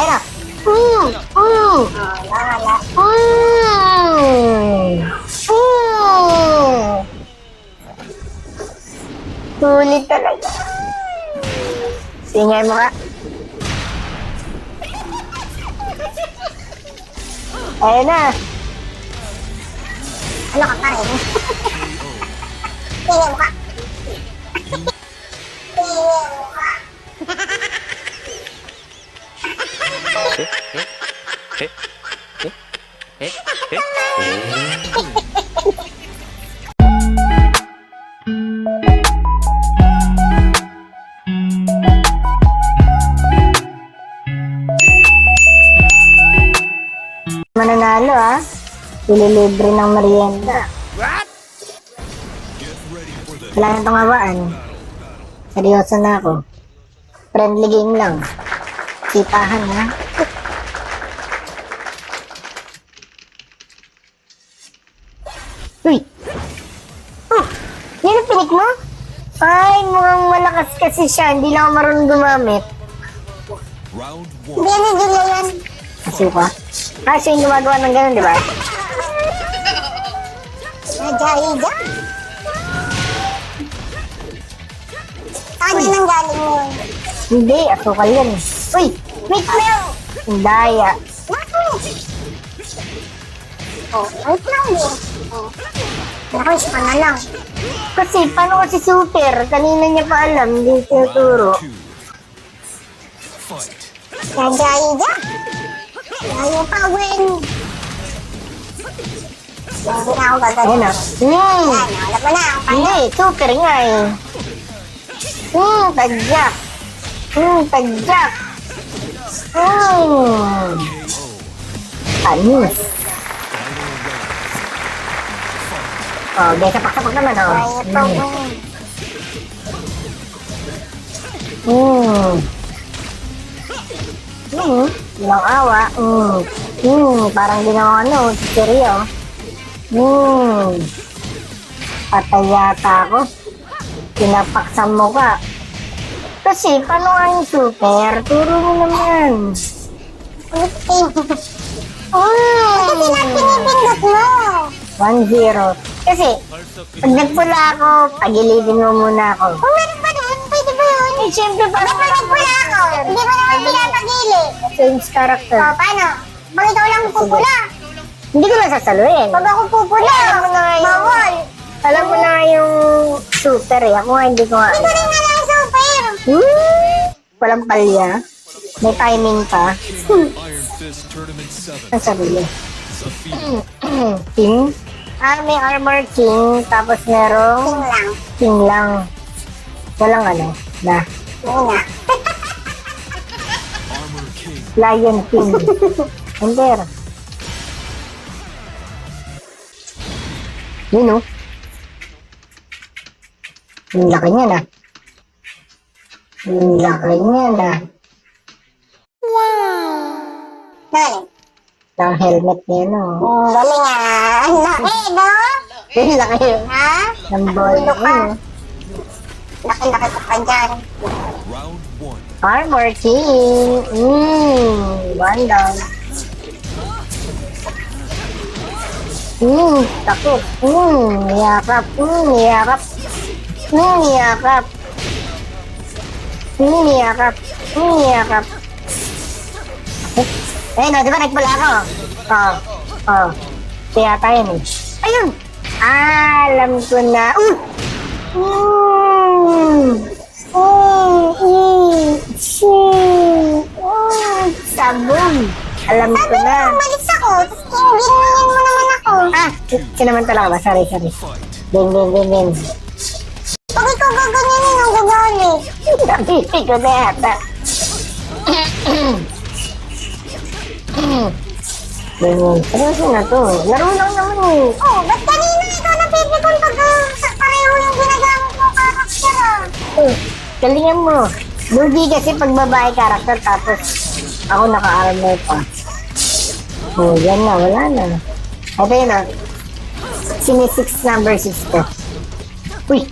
Ayun na. Wala. Sulit talaga. Tingnan mo ka. Ayun na. Ano ka pa rin? Tingnan mo ka. Mananalo ililibre ng merienda. Wala nang tungawaan. Seryoso na ako. Friendly game lang. Sipahan ha. Uy! Oh! Yan ang pinik mo? Ay, mukhang malakas kasi siya. Hindi lang ako marunong gumamit. Hindi yan, hindi yan. Asuka? Kasi yung gumagawa ng ganun, di ba? Nadya-ida. Saan yun ang galing mo? Hindi, asukal yan. Uy! Wait lang! Ang daya. Oh, wait lang din. Naku, isa ka na lang. Kasi, paano kasi super? Kanina niya pa alam, hindi tinuturo. Nadya-ida. Ayaw pa, win. Hindi na ako gagawin. Ayun na. Alam mo na. Hindi, super nga eh. Tagyak. Tagyak. Panis. Oh, guys, sapak-sapak naman Ilang awa. Parang ginawa seryo. Patay yata ako. Pinapak sa mukha. Kasi, paano nga yung super? Turo mo naman. Kasi pinipindot mo. 1-0. Kasi, pag nagpula ako, pagilidin mo muna ako. Kung meron ba doon? Pwede ba yun? Eh, siyempre, pag nagpula ako, hindi mo naman pinapagili. Change character. O, paano? Pag ikaw lang pupula. Hindi ko nasasaluin. Pag ako pupula, bawal. Alam mo na yung super eh. Ako hindi ko nga. Hindi ko rin nga lang super. Walang palya. May timing pa. Ang sarili. King? May armor king. Tapos merong king lang. Walang na. Lion king. Enter. Yun o. Ang laki niya na. Wow! Galing. Ang helmet niya, no? Galing ah. Ang laki, no? Ang laki. Ha? Ang ball. Laki-laki ka pa dyan. Armor King. One down. Takot. Niyakap. Ayun o, di ba nagpula ako? Kaya tayo eh. Ayun! Alam ko na. Sabog! Alam ko na. Sabi mo, umalis ako. Tapos ginganyan mo naman ako. Sinamantala ka ba? Sorry. Game. Pag ikaw gaganyanin, ang gagali. Napiti ko na yata. Seryoso na to. Laro lang naman eh. Ba't kanina ikaw napipikon pag pareho yung ginagamit mong karakter Galingan mo. Lugi kasi pag babae karakter tapos ako naka-armor pa. Yan na, wala na. Ito yun Sinisix number 6 to. Uy!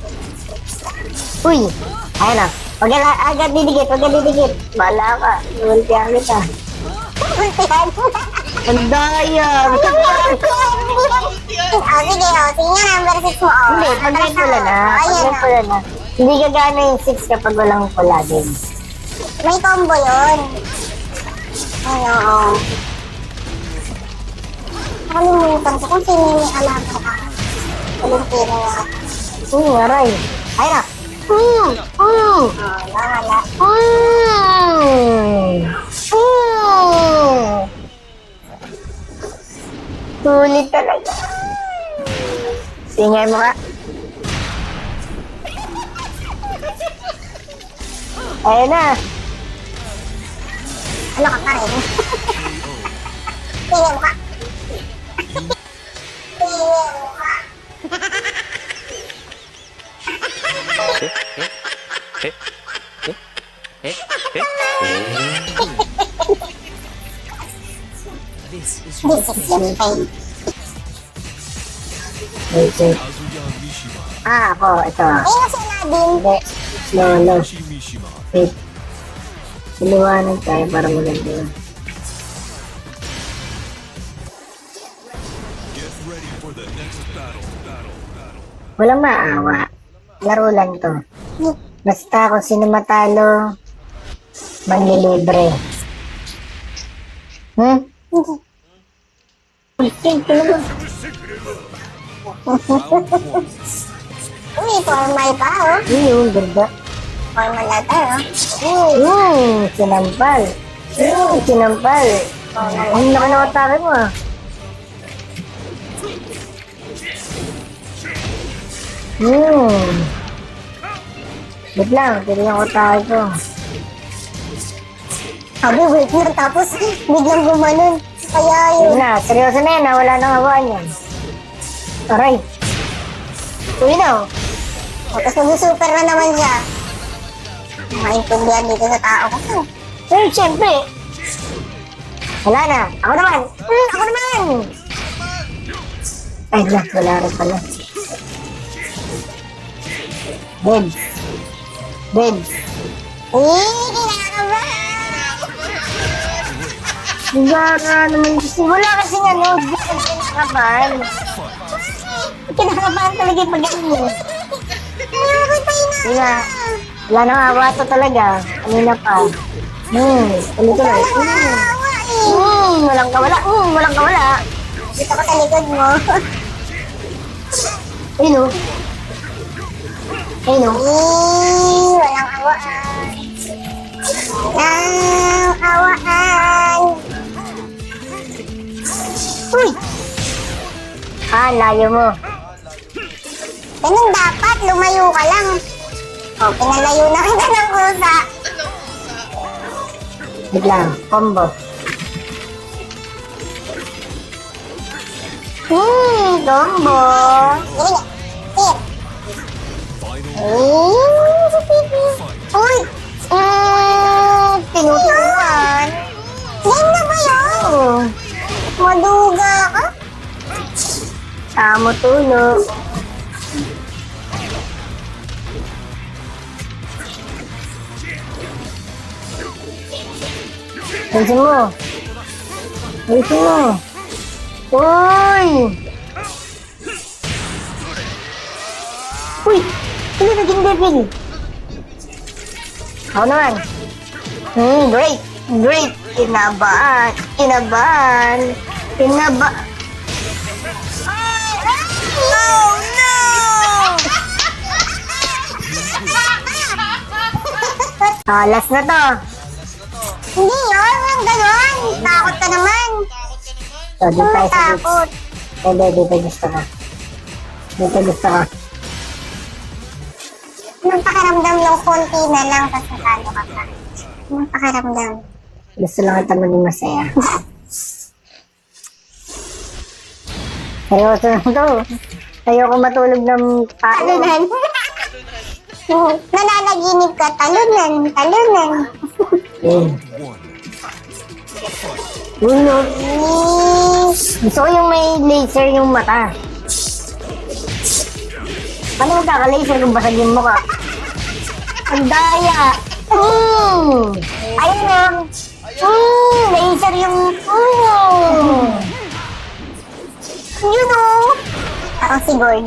Ayun Agad didikit. Bahala ka. Ultihan kita. ultihan. Ang daya! Sige, nga, number 6 mo. Hindi, pag may pula na. Pag may pula na. Hindi gagana yung 6 kapag walang pula din. May combo yun. Ano? Nakalimutan ko kung sino yung alaga ka. Valentino nga. Aray. Ay na. Bahala. Sulit talaga. Tingay mo ka. Ayun na. Ano ka pa rin? Tingnan mo ka. Tingnan mo ka. This is your fate. Wait, wait. Ako. Ito. Ayun na si Nadine. Hindi. Lolo. Wait. Siliwanan tayo para maganda yun. Walang maawa. Laro lang to. Basta kung sino matalo, manlilibre. Ito naman. Uy, formal pa, oh. Yung ganda. Formal ata, oh. Sinampal. Sinampal. Ang laki ng atake mo ah. Wait lang, titignan ko atake ko. Sabi, wait na, tapos biglang gumanon. Kaya yun. Yun na, seryoso na yan ah. Wala nang hawaan yan. Aray. Uy na oh. Tapos nag-super na naman siya. Maintindihan dito sa tao ko. Eh, siyempre. Wala na. Ako naman. Ako naman. Ay, wala rin pala. Dead. Dead. Gara naman kasi. Wala kasing ano. Di ka kinakabahan. Kinakabahan talaga yung pag-ganyan. Wala. Wala nang awa to talaga. Kanina pa. Tuloy-tuloy. Walang kawala. Walang kawala. Dito ko sa likod mo. Ayun o. Ayun o. Walang awaan. Walang awaan. Uy! Layo mo. Ganun dapat, lumayo ka lang. O, pinalayo na kita ng kusa. Wait lang. Combo. Gombo. Uy! Tinuturuan. Yan na ba yun? Maduga ka? Tamo tulo. Alisin mo. Alisin mo. Uy! Uy! Hindi naging devil. Ako naman. Great! Great! Kinabahan! Kinabahan! Kinabahan! Oh no! Last na to. Hindi yun, yung gano'n. Takot ka naman. So, dito tayo sa groups. Takot. Hindi, dito gusto ko. Dito gusto ko. Anong pakiramdam yung konti na lang tapos natalo ka pa? Anong pakiramdam? Gusto lang kita maging masaya. Seryoso na to. Ayoko matulog ng Talunan. Nananaginip ka, talunan, talunan. Ulo. Gusto ko yung may laser yung mata. Paano magkaka-laser kung basag yung mukha? Ang daya! Ayun o! Laser yung... Yun o! Parang si Gord.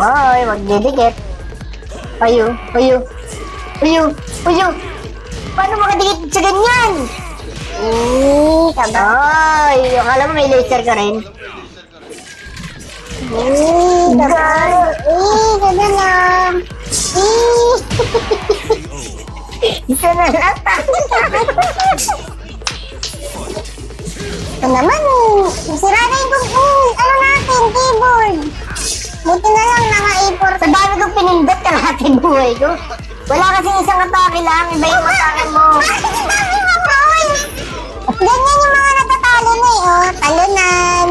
Ay, magdidikit. Ayo. Paano makadikit sa ganyan? Taba. Ay, akala mo may laser ka rin. Taba. Ganda lang. Isa na lang. Ito naman, sira na yung ano natin, keyboard. Buti na lang naka-A4. Sa dami kong pinindot ka natin buhay ko. Wala kasing isang atake lang, iba yung atake mo. Ganyan yung mga natatalo na eh, oh. Talunan.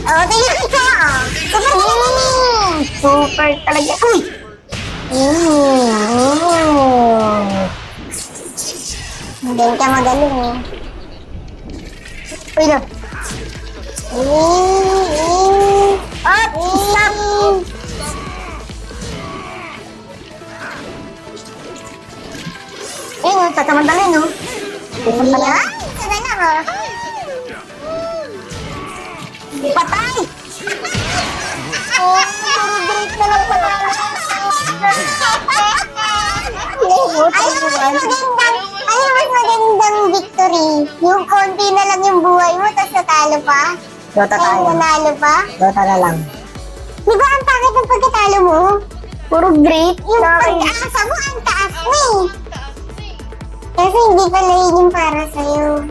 Oh, tingnan ito, oh. Super winning. Super talaga. Uy! Hindi ka magaling eh. Uy na. At stop! Ayun, tatamandalin, no? Yan! Sana lang, oh. Patay! Oh, puro break na lang pala. Ayun, mas magandang victory. Yung konti na lang yung buhay mo, tapos natalo pa. Dota Ayun, tayo. nanalo pa. Dota na lang. Di ba ang pangit ng pagkatalo mo? Puro break. Yung pag-asa mo, ang taas mo eh. Kasi hindi pala yun yung para sa'yo.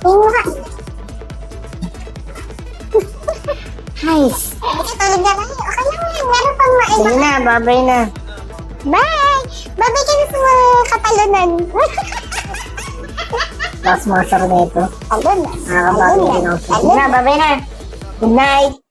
Yung mukha. Nice. Ito, tulog na lang. Okay lang yan. Meron pang maiba. Sige na, babay na. Bye! Babay ka na sa mga katalunan. Last master na ito. Talon na. Nakakabagay din ako. Sige na, babay na. Good night.